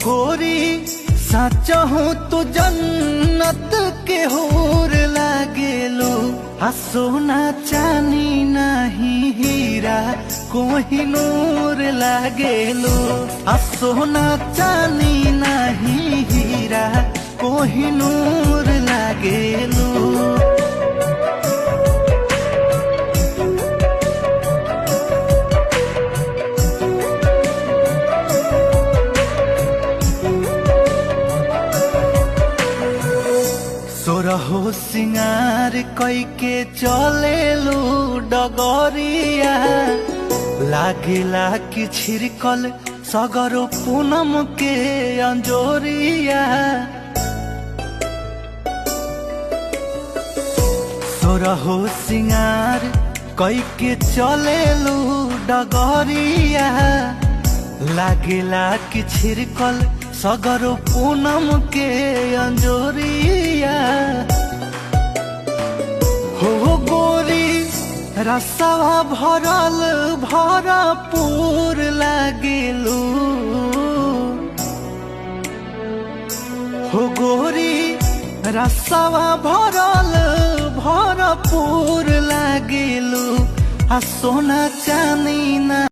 गोरी सच हूँ तू जन्नत के हूर लागेलू। आ सोना चानी नहीं हीरा कोहिनूर लागेलू। आ सोना चानी नहीं हीरा कोहिनूर लागेलू। सोरहो सिंगार कई के चलेलू डगरिया। लागिला कि छिड़कल सगरो पूनम के अंजोरिया। सोरहो सिंगार कई के चलेलू डगरिया। लागिला कि छिड़कल सगरो पूनम के अंजोरिया। हो गोरी रसवा भरल भरपूर लागेलू। हो गोरी रसवा भरल भरपूर लागेलू। आ सोना चानी ना